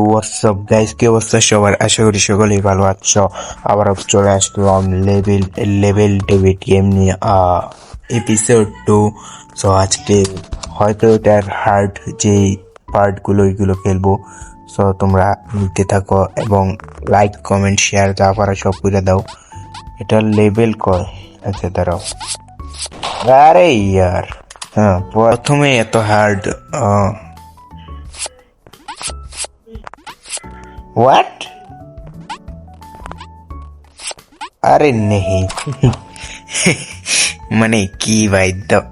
WhatsApp guys, কি অবস্থা সবার? আশা করি সকলেই ভালো আছো। আবার চলে আসলাম লেভেল ডেভিড গেম নিয়ে এপিসোড 2। সো আজকে হয়তো এটার হার্ড যেই পার্টগুলো ওইগুলো খেলবো। সো তোমরা নিতে থাকো এবং লাইক কমেন্ট শেয়ার যা পারা সব করে দাও। এটার লেভেল কয়? আচ্ছা দাঁড়াও, আরে ইয়ার, হ্যাঁ প্রথমে এত হার্ড। व्हाट? अरे नहीं মানে কি ভাই দাও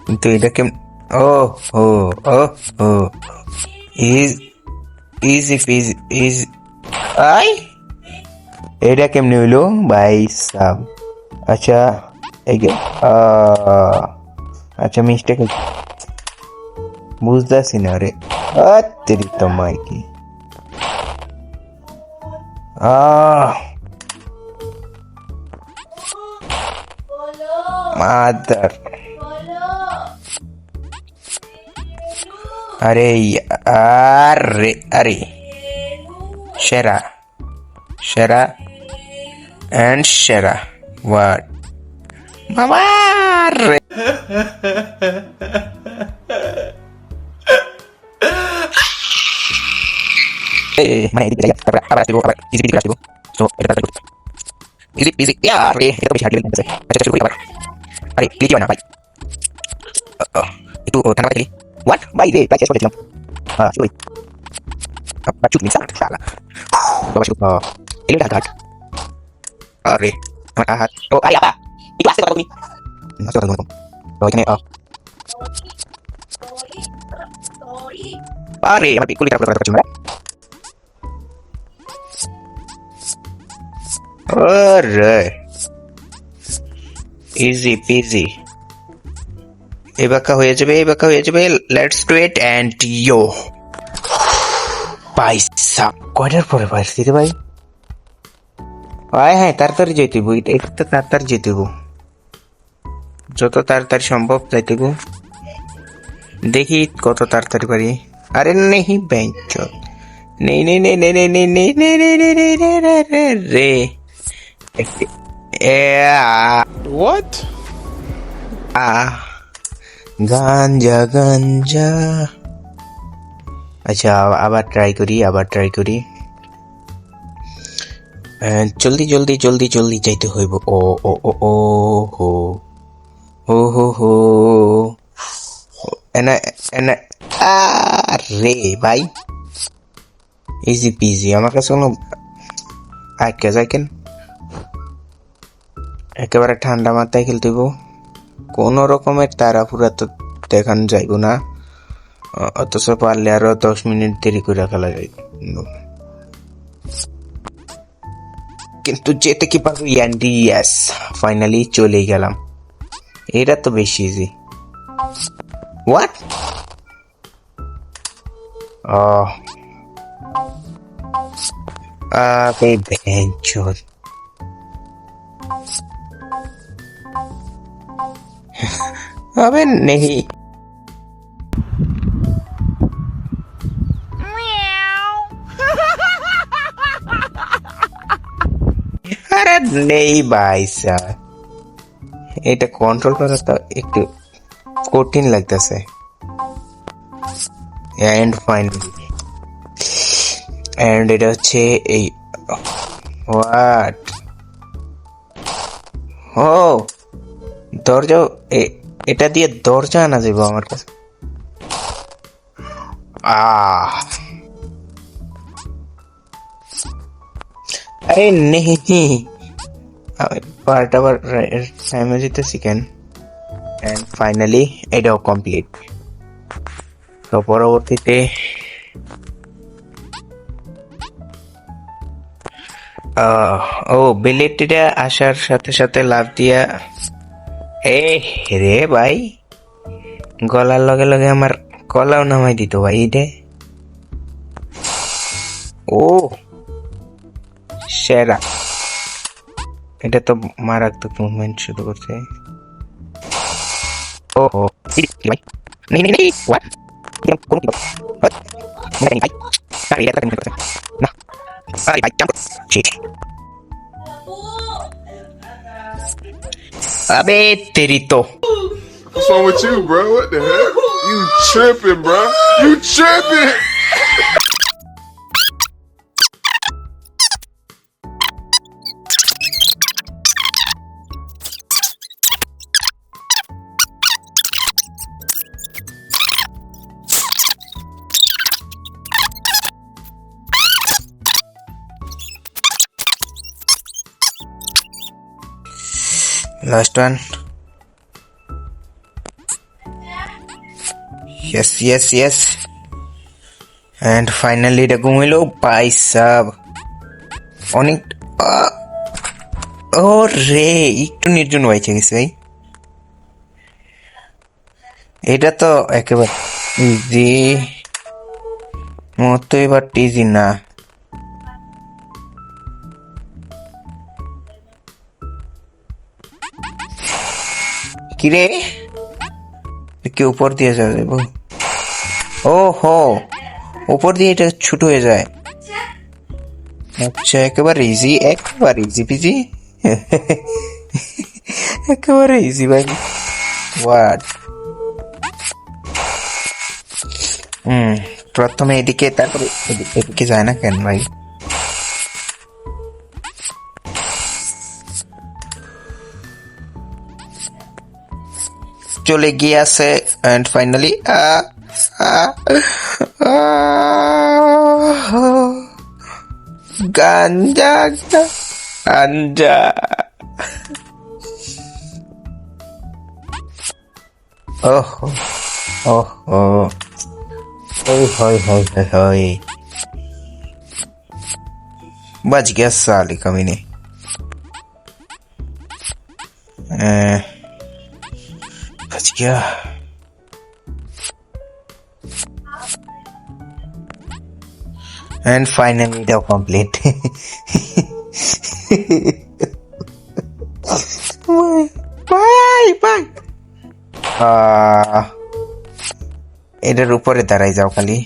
কিন্তু এটা কেম ও ও ও ও ইজ ইজি পিজি ইজ আই এটা কেমনে হইলো ভাই সাব? আচ্ছা আচ্ছা মিস্টেক বুঝতেছি না রে। অতিরিক্ত মাইকি মাদার, আরে আরে আরে সেরা সেরা and সেরা what মামা রে মানে এদিকে যাই তারপরে আবার আসবো, আবার ইজি পিজি আসবো। তো এটা তাড়াতাড়ি ইজি পিজি রে, এটা তো বেশি হার্ড লেভেল আছে। আচ্ছা শুরু করি আবার। আরে ক্লিক হয় না ভাই, একটু ঠান্ডা খেলি। হোয়াট ভাই রে, প্রায় শেষ করে দিলাম। শুরু করি আবার চুপ মিনিট শালা বাবা শুরু এলিটা ঘাট। আরে আমার হাত ও আই আপা একটু আস্তে কথা বলি না তো তো এখানে আরে আমার বিকুলি কাপড় কথা চুমরা। আরে ইজি পিজি, এবাকা হয়ে যাবে, এবাকা হয়ে যাবে। লেটস ডু ইট এন্ড ইয়ো ভাই সাব কয়টার পরে পারছি রে ভাই? আয় হ্যাঁ তাড়াতাড়ি যেতে হইব, এটা তো তাড়াতাড়ি যেতে হইব, যত তাড়াতাড়ি সম্ভব যাইতে হইব। দেখি কত তাড়াতাড়ি পারি। আরে নেই বেঞ্চ নেই নেই নেই নেই নেই নেই নেই নেই নেই নেই নেই নেই রে রে What? গাঞ্জা গাঞ্জা। আচ্ছা আবার ট্রাই করি, আবার ট্রাই করি। জলদি জলদি জলদি জলদি যাইতে হইব। ও ও ও ও হো হো হো হো এনা এনা আরে ভাই ইজি পিজি, আমার কাছে কোনো আটকে যায় কেন? একেবারে ঠান্ডা মাথায় খেলতে হইব, কোনো রকমের তাড়াহুড়া তো দেখানো যাইব না। অথচ পারলে আরো 10 মিনিট দেরি করে খেলা যাইব, কিন্তু যেতে কি পারবো? ইয়াস ফাইনালি চলে গেলাম। এটা তো বেশি ইজি। হোয়াট? আবে বেঞ্চোদ अबे नहीं আরে নেই ভাই স্যার, এটা কন্ট্রোল করা তো একটু কঠিন লাগতেছে। এন্ড ফাইনালি এন্ড এটা হচ্ছে এই হোয়াট ও দরজা, এটা দিয়ে দরজা আনা যাবো আমার কাছে। আরে নেই পার্ট আবার টাইমে যেতেছি কেন? এন্ড ফাইনালি এটাও কমপ্লিট। তো পরবর্তীতে ও বিলেটিটা আসার সাথে সাথে লাভ দিয়া এ রে ভাই, গলার লগে লগে আমার কলাও নামাই দিত ভাই। এটা ও সেরা, এটা তো মারাত্মক মুভমেন্ট শুরু করছে। ও ভাই নেই নেই নেই হোয়াট কোন ভাই আরে এটা কেন করছে না আরে ভাই জাম্প শিট আবে তেরি তো What's wrong with you, bro? What the heck? You tripping, bro? You tripping? last one yes and finally এটা ঘুমাইলো ভাই সাব অনেক ও রে একটু নির্জন হয়েছে গেছে ভাই এটা তো একেবারে ইজি মতো এবার টিজি না কিরে কি উপর দিয়ে যাবে ও হো উপর দিয়ে এটা ছোট হয়ে যায় আচ্ছা একেবারে ইজি পিজি একেবারে ইজি ভাই হোয়াট প্রথমে এদিকে তারপরে এদিকে যায় না কেন ভাই চলে গিয়ে আছে and finally গাঞ্জা গাঞ্জা ওহ ওহ ওই হয় बच गया साले कमीने बच गया and finally the complete bye এটার উপরে দাঁড়াই যাও খালি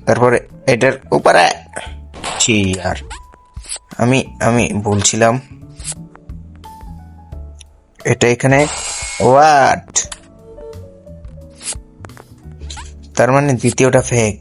তারপরে এটার উপরে ছি আর আমি বলছিলাম এটা এখানে হোয়াট তার মানে দ্বিতীয়টা ফেক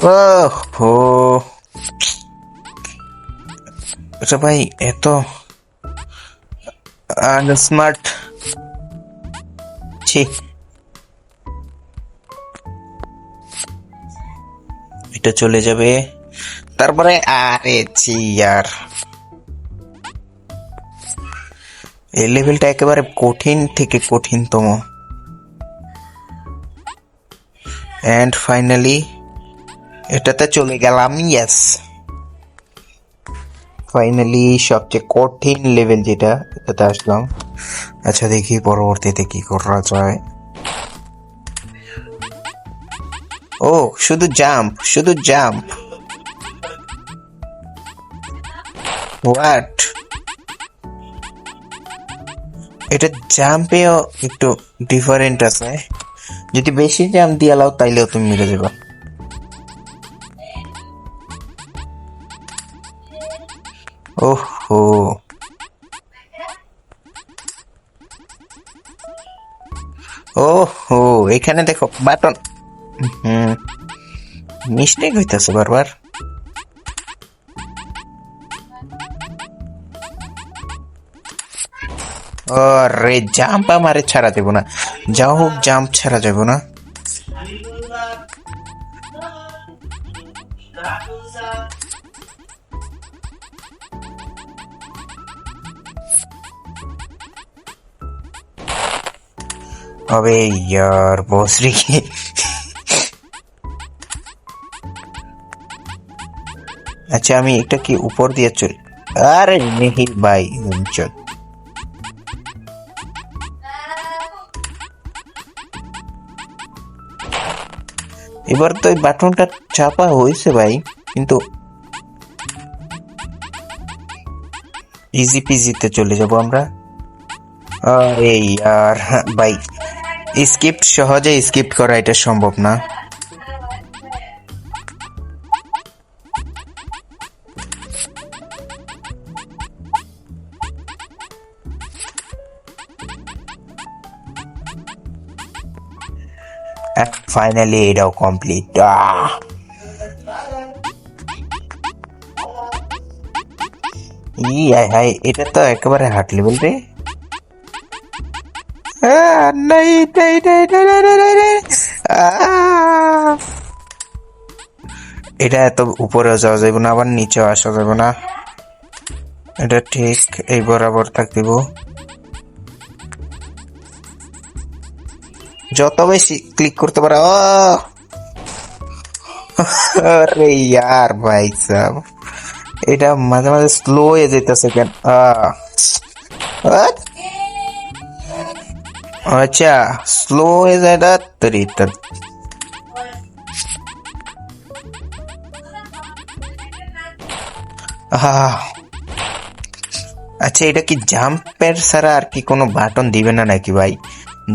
ওহো আচ্ছা ভাই এত আনস্মার্ট ছি এটা চলে যাবে তারপরে আরে ছি यार এই লেভেলটা একেবারে কঠিন থেকে কঠিনতম এন্ড ফাইনালি এটাতে চলে গেলাম ইয়েস ফাইনালি সবচেয়ে কঠিন লেভেল যেটা এটাতে আসলাম আচ্ছা দেখি পরবর্তীতে কি করা যায় ও শুধু জাম্প হোয়াট এটা জাম্পেও একটু ডিফারেন্ট আছে যদি বেশি জাম্প দিয়ে লাও তাইলেও তুমি মেরে যাবে ওহো ওহো এখানে দেখো বাটন মিস্টেক হইতেছে বারবার আরে জাম্প আমারে ছাড়া দেব না যাও হোক জাম্প ছাড়া যাব না अबे यार भोसड़ी की अच्छा আমি একটা কি উপর দিয়ে চল আরে নেহি ভাই চল এবার তো এই বাটনটা চাপা হয়েছে ভাই কিন্তু ইজি পিজিতে চলে যাব আমরা আরে यार ভাই স্কিপ সহজে স্কিপ করা এটা সম্ভব না। ফাইনালি এটাও কমপ্লিট। হাই, এটা তো একেবারে হার্ড লেভেল রে। এটা এত উপরে যাওয়া যাবে না, আবার নিচেও আসা যাবে না। এটা ঠিক এই বরাবর থাক দিব। যত বেশি ক্লিক করতে পারো। আরে ইয়ার ভাই সাব, এটা মাঝে মাঝে স্লো হয়ে যেতেছে কেন? আচ্ছা, স্লো হয়ে যায় না তরি। আচ্ছা, এটা কি জাম্পের ছাড়া আর কি কোনো বাটন দিবে না নাকি ভাই?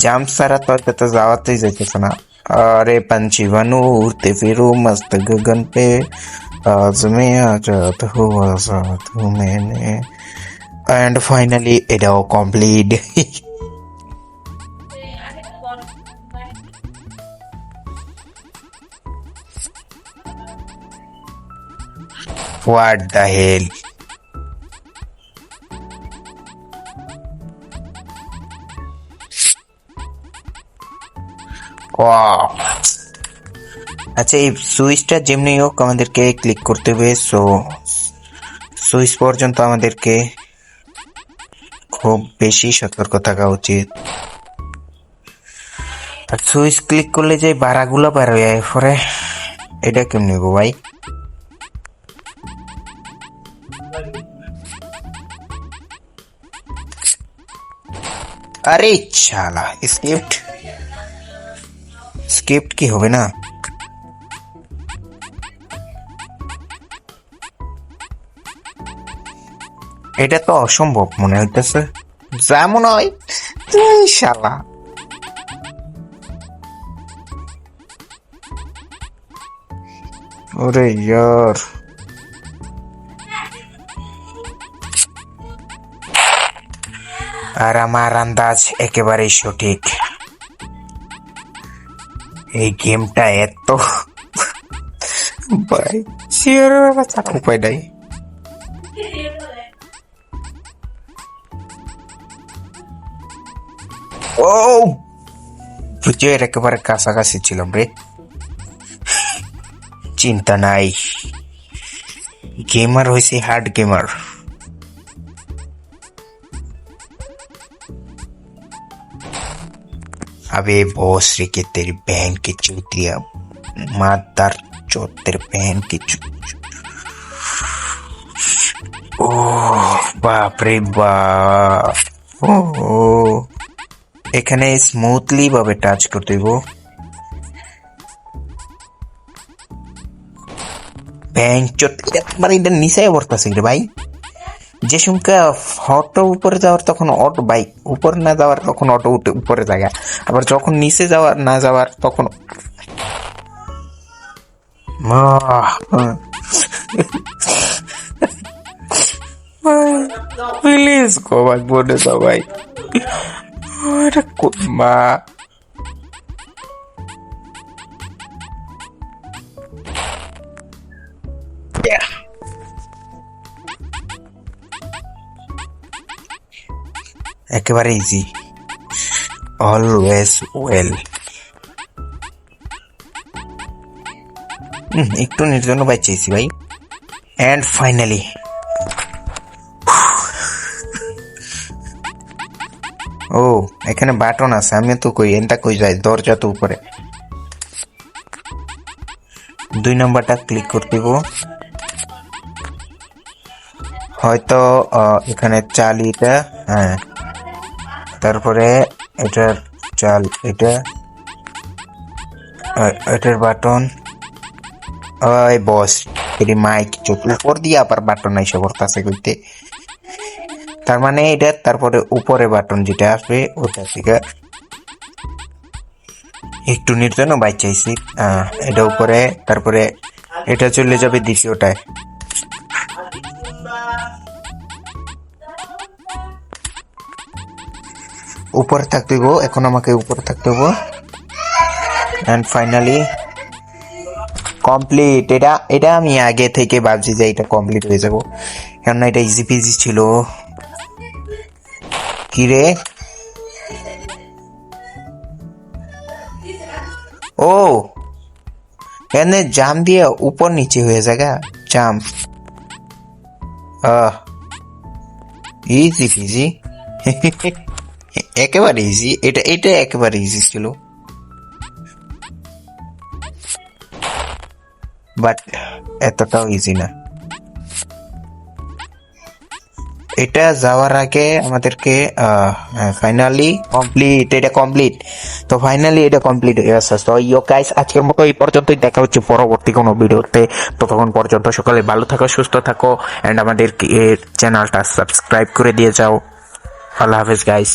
জাম্প ছাড়া তো এটা যাওয়াতেই যাইতেছে না। अरे पंछी बनूं उड़ते फिरूं मस्त गगन पे, आज मैं आजाद हुआ आजाद हूँ मैंने। एंड फाइनली এটাও কমপ্লিট। What the hell? আচ্ছা, এই সুইচটা যেমনি হোক আমাদেরকে ক্লিক করতে হবে। সো সুইচ পর্যন্ত আমাদেরকে খুব বেশি সতর্ক থাকা উচিত। আর সুইচ ক্লিক করলে যে বাড়াগুলো বার হয়ে যায় পরে, এটা কেমনি গো ভাই? আরে শালা, স্ক্রিপ্ট কি হবে না? এটা তো অসম্ভব মনে হইতেছে, যেমন হয় শালা। ওরে ইয়ার, আর আমার আন্দাজ একেবারেই সঠিক। এই গেমটা এত ভাই উপায় নাই। ও বিজয়ের একেবারে কাছাকাছি ছিলাম রে। চিন্তা নাই, গেমার হয়েছে হার্ড গেমার। अबे बॉस रे के तेरी बहन की चूतिया, मादर चौथ तेरे बहन की ओ बाप रे बाप। ও এখানে স্মুথলি ভাবে টাচ করতে দিব। ব্যাংক চট মানে এটা নিচে পড়তেছে রে ভাই। যে সময় অটো উপরে যাওয়ার তখন অটো বাইক উপরে না যাওয়ার তখন অটো উপরে জায়গা, আবার যখন নিচে যাওয়ার না যাওয়ার তখন প্লিজ গো ভাই, বলে দাও ভাই। মা একেবারে ইজি, অলওয়েজ ওয়েল। একটু নির্জন্য বাঁচিয়েছি ভাই। এন্ড ফাইনালি ও এখানে বাটন আছে, আমি তো কই এটা কই যাই, দরজা তো উপরে। 2 নম্বরটা ক্লিক করতে দিব। হয়তো এখানে চালিটা, হ্যাঁ, তারপরে এটার চাল, এটার বাটন। ওই বস এটি মাইক চোখ উপর দিয়ে আবার বাটন আইসা করতেছে কইতে, তার মানে এটা। তারপরে উপরে বাটন যেটা আসবে ওটা থেকে একটু জন্য বাইক চাইছি। এটা উপরে, তারপরে এটা চলে যাবে দ্বিতীয়টায়। উপরে থাকতে হইব, এখন আমাকে উপরে থাকতে হইব। And finally complete. এটা আমি আগে থেকে ভাবছি যে এটা কমপ্লিট হয়ে যাব, কেননা এটা ইজি পিজি ছিল। কি রে? ও এখানে জাম দিয়ে উপর নিচে হয়ে জায়গা জাম। Easy peasy. একেবারে ইজি। এটা একেবারে ইজি ছিল, বাট এতটাও ইজি না। এটা যাওয়ার আগে আমাদেরকে ফাইনালি কমপ্লিট, এটা কমপ্লিট। তো ফাইনালি এটা কমপ্লিট হয়ে গেছে। তো ইয়ো গাইস, আজকের মতো এই পর্যন্তই। দেখা হচ্ছে পরবর্তী কোনো ভিডিওতে। ততক্ষণ পর্যন্ত সকালে ভালো থাকো, সুস্থ থাকো, এন্ড আমাদের চ্যানেলটা সাবস্ক্রাইব করে দিয়ে যাও। আল্লাহ হাফেজ গাইস।